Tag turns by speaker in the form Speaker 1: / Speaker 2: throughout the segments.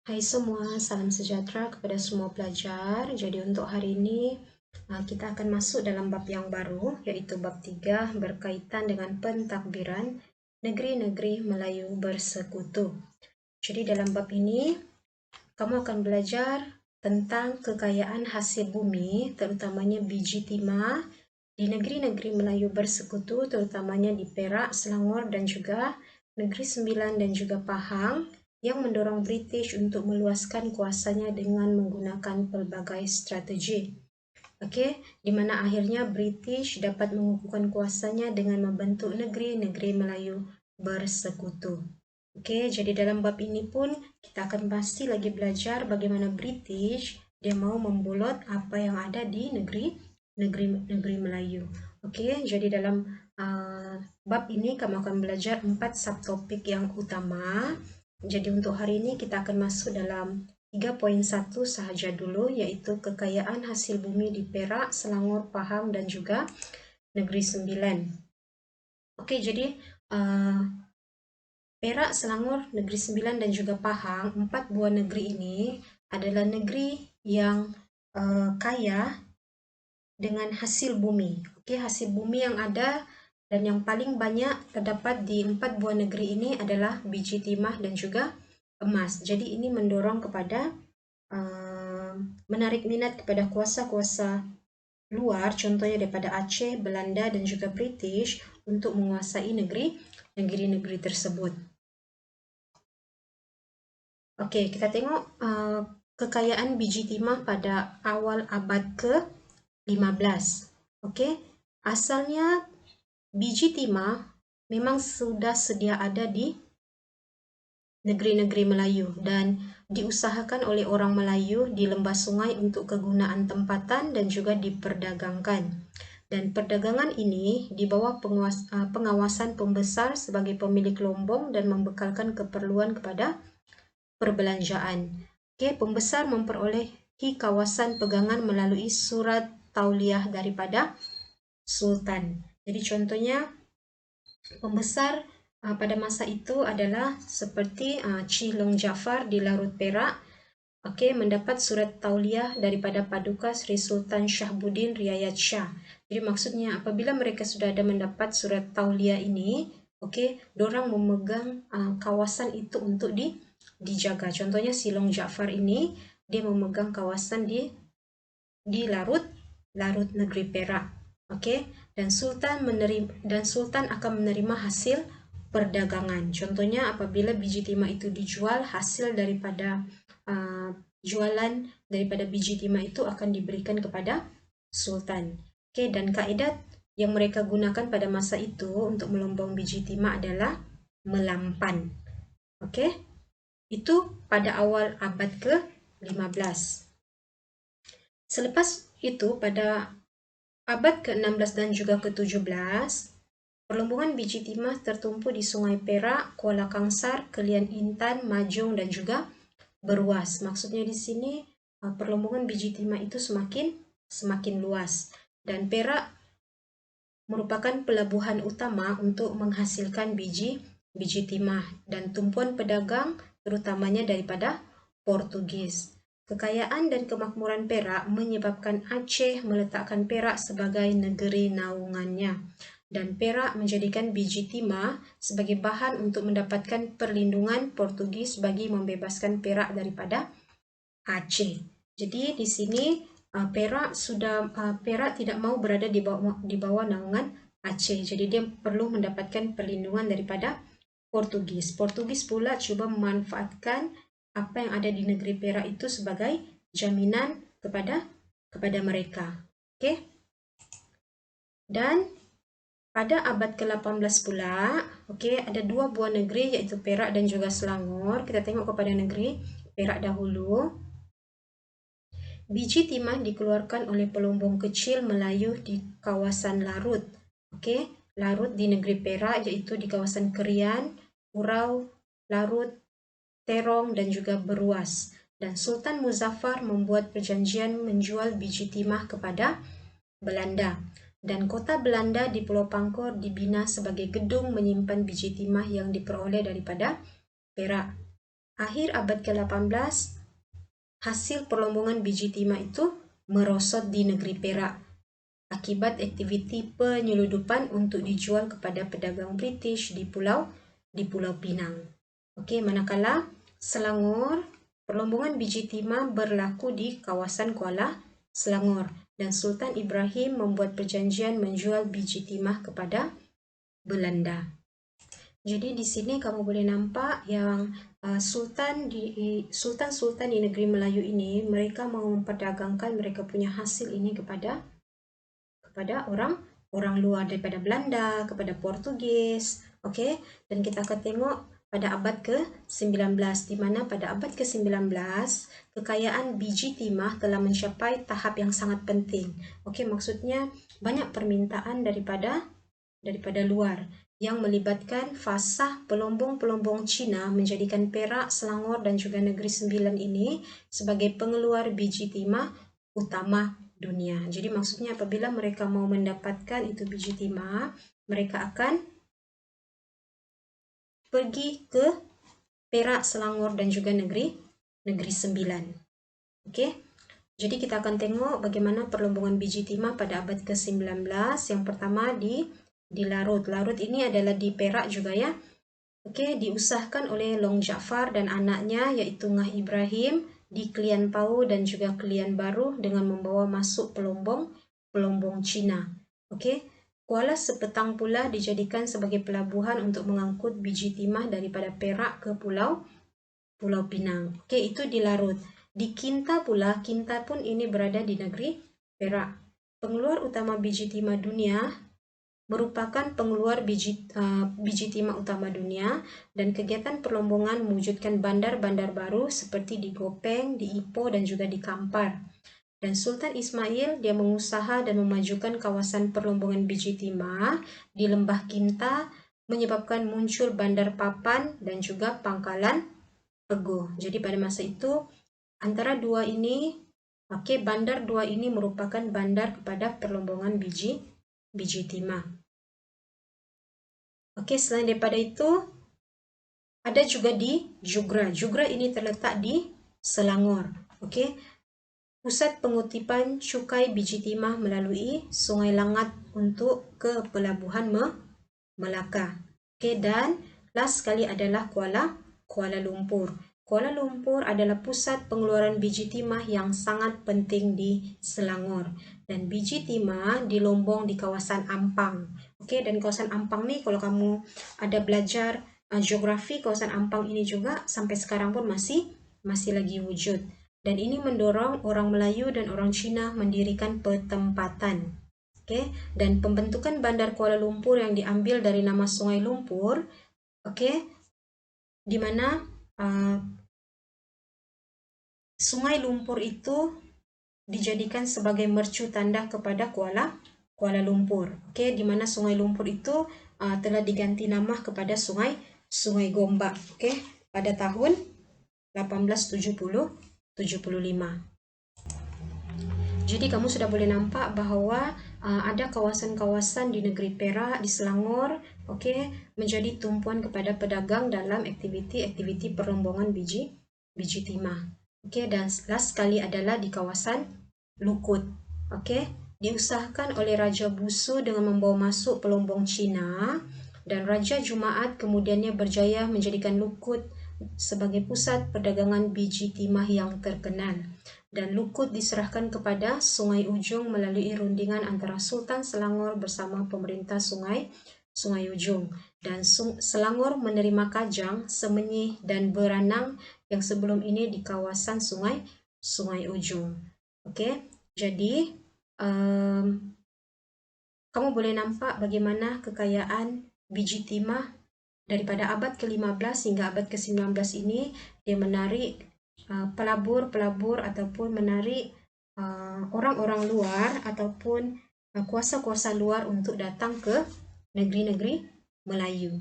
Speaker 1: Hai semua, salam sejahtera kepada semua pelajar. Jadi untuk hari ini kita akan masuk dalam bab yang baru, yaitu bab 3 berkaitan dengan pentadbiran negeri-negeri Melayu bersekutu. Jadi dalam bab ini kamu akan belajar tentang kekayaan hasil bumi, terutamanya biji timah di negeri-negeri Melayu bersekutu, terutamanya di Perak, Selangor dan juga Negeri Sembilan dan juga Pahang, yang mendorong British untuk meluaskan kuasanya dengan menggunakan pelbagai strategi. Okey, di mana akhirnya British dapat mengukuhkan kuasanya dengan membentuk negeri-negeri Melayu bersekutu. Okey, jadi dalam bab ini pun kita akan pasti lagi belajar bagaimana British dia mau membolot apa yang ada di negeri Melayu. Okey, jadi dalam bab ini kamu akan belajar 4 subtopik yang utama. Jadi untuk hari ini kita akan masuk dalam 3.1 sahaja dulu, yaitu kekayaan hasil bumi di Perak, Selangor, Pahang dan juga Negeri Sembilan. Okey, jadi Perak, Selangor, Negeri Sembilan dan juga Pahang, 4 buah negeri ini adalah negeri yang kaya dengan hasil bumi. Okey, hasil bumi yang ada dan yang paling banyak terdapat di 4 buah negeri ini adalah biji timah dan juga emas. Jadi ini mendorong kepada menarik minat kepada kuasa-kuasa luar, contohnya daripada Aceh, Belanda dan juga British untuk menguasai negeri-negeri tersebut. Okey, kita tengok kekayaan biji timah pada awal abad ke-15. Okey, asalnya biji timah memang sudah sedia ada di negeri-negeri Melayu dan diusahakan oleh orang Melayu di lembah sungai untuk kegunaan tempatan dan juga diperdagangkan. Dan perdagangan ini di bawah pengawasan pembesar sebagai pemilik lombong dan membekalkan keperluan kepada perbelanjaan. Okey, pembesar memperolehi kawasan pegangan melalui surat tauliah daripada sultan. Jadi contohnya pembesar pada masa itu adalah seperti Cih Long Jaafar di Larut Perak, okey, mendapat surat tauliah daripada Paduka Sri Sultan Shahbuddin Riayat Shah. Jadi maksudnya apabila mereka sudah ada mendapat surat tauliah ini, okey, dorang memegang kawasan itu untuk dijaga. Contohnya si Long Jaafar ini dia memegang kawasan di Larut negeri Perak. Okey, dan sultan akan menerima hasil perdagangan. Contohnya apabila biji timah itu dijual, hasil daripada jualan daripada biji timah itu akan diberikan kepada sultan. Okey, dan kaedah yang mereka gunakan pada masa itu untuk melombong biji timah adalah melampan. Okey, itu pada awal abad ke-15. Selepas itu pada abad ke-16 dan juga ke-17, perlombongan biji timah tertumpu di Sungai Perak, Kuala Kangsar, Kelian Intan, Majung dan juga Beruas. Maksudnya di sini perlombongan biji timah itu semakin luas dan Perak merupakan pelabuhan utama untuk menghasilkan biji timah dan tumpuan pedagang terutamanya daripada Portugis. Kekayaan dan kemakmuran Perak menyebabkan Aceh meletakkan Perak sebagai negeri naungannya dan Perak menjadikan biji timah sebagai bahan untuk mendapatkan perlindungan Portugis bagi membebaskan Perak daripada Aceh. Jadi di sini Perak tidak mau berada di bawah naungan Aceh. Jadi dia perlu mendapatkan perlindungan daripada Portugis. Portugis pula cuba memanfaatkan apa yang ada di negeri Perak itu sebagai jaminan kepada mereka. Okey. Dan pada abad ke-18 pula, okey, ada dua buah negeri iaitu Perak dan juga Selangor. Kita tengok kepada negeri Perak dahulu. Biji timah dikeluarkan oleh pelombong kecil Melayu di kawasan Larut. Okey, Larut di negeri Perak iaitu di kawasan Kerian, Urau, Larut, Terong dan juga Beruas. Dan Sultan Muzaffar membuat perjanjian menjual biji timah kepada Belanda. Dan kota Belanda di Pulau Pangkor dibina sebagai gedung menyimpan biji timah yang diperoleh daripada Perak. akhir abad ke-18, hasil perlombongan biji timah itu merosot di negeri Perak akibat aktiviti penyeludupan untuk dijual kepada pedagang British di Pulau Pinang. Okey, manakala Selangor, perlombongan biji timah berlaku di kawasan Kuala Selangor dan Sultan Ibrahim membuat perjanjian menjual biji timah kepada Belanda. Jadi di sini kamu boleh nampak yang sultan di negeri Melayu ini, mereka mau memperdagangkan mereka punya hasil ini kepada orang luar, daripada Belanda, kepada Portugis. Okey, dan kita akan tengok pada abad ke-19, di mana pada abad ke-19 kekayaan biji timah telah mencapai tahap yang sangat penting. Okey, maksudnya banyak permintaan daripada luar yang melibatkan fasa pelombong-pelombong Cina menjadikan Perak, Selangor dan juga Negeri Sembilan ini sebagai pengeluar biji timah utama dunia. Jadi maksudnya apabila mereka mau mendapatkan itu biji timah, mereka akan pergi ke Perak, Selangor dan juga Negeri Sembilan. Okey. Jadi kita akan tengok bagaimana perlombongan biji timah pada abad ke-19. Yang pertama di Larut. Larut ini adalah di Perak juga ya. Okey, diusahakan oleh Long Jaafar dan anaknya yaitu Ngah Ibrahim di Kelian Pau dan juga Kelian Baru dengan membawa masuk pelombong Cina. Okey, Kuala Sepetang pula dijadikan sebagai pelabuhan untuk mengangkut biji timah daripada Perak ke Pulau Pinang. Okey, itu di Larut. Di Kinta pula, Kinta pun ini berada di negeri Perak. Pengeluar utama biji timah dunia merupakan pengeluar biji timah utama dunia, dan kegiatan perlombongan mewujudkan bandar-bandar baru seperti di Gopeng, di Ipoh dan juga di Kampar. Dan Sultan Ismail dia mengusaha dan memajukan kawasan perlombongan biji timah di Lembah Kinta, menyebabkan muncul bandar Papan dan juga Pangkalan Pego. Jadi pada masa itu antara dua ini, bandar dua ini merupakan bandar kepada perlombongan biji timah. Okey, selain daripada itu, ada juga di Jugra. Jugra ini terletak di Selangor. Okey, pusat pengutipan cukai biji timah melalui Sungai Langat untuk ke pelabuhan Melaka. Okey, dan last sekali adalah Kuala Lumpur. Kuala Lumpur adalah pusat pengeluaran biji timah yang sangat penting di Selangor. Dan biji timah dilombong di kawasan Ampang. Okey, dan kawasan Ampang ni kalau kamu ada belajar geografi, kawasan Ampang ini juga sampai sekarang pun masih lagi wujud. Dan ini mendorong orang Melayu dan orang Cina mendirikan pertempatan. Okey, dan pembentukan bandar Kuala Lumpur yang diambil dari nama Sungai Lumpur, okey, di mana Sungai Lumpur itu dijadikan sebagai mercu tanda kepada Kuala Lumpur. Okey, di mana Sungai Lumpur itu telah diganti nama kepada Sungai Gombak, okey, pada tahun 1875. Jadi kamu sudah boleh nampak bahawa ada kawasan-kawasan di negeri Perak, di Selangor, okey, menjadi tumpuan kepada pedagang dalam aktiviti perlombongan biji timah. Okey, dan last sekali adalah di kawasan Lukut. Okey, diusahakan oleh Raja Busu dengan membawa masuk pelombong Cina, dan Raja Jumaat kemudiannya berjaya menjadikan Lukut sebagai pusat perdagangan biji timah yang terkenal. Dan Lukut diserahkan kepada Sungai Ujung melalui rundingan antara Sultan Selangor bersama pemerintah Sungai Ujung. Dan Selangor menerima Kajang, Semenyih dan Beranang yang sebelum ini di kawasan Sungai Ujung. Okey, jadi kamu boleh nampak bagaimana kekayaan biji timah daripada abad ke-15 hingga abad ke-19 ini dia menarik pelabur-pelabur ataupun menarik orang-orang luar ataupun kuasa-kuasa luar untuk datang ke negeri-negeri Melayu.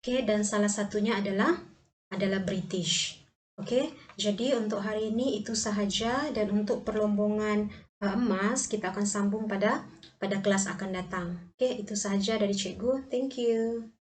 Speaker 1: Okey, dan salah satunya adalah British. Okey, jadi untuk hari ini itu sahaja, dan untuk perlombongan emas kita akan sambung pada kelas akan datang. Okey, itu sahaja dari cikgu. Thank you.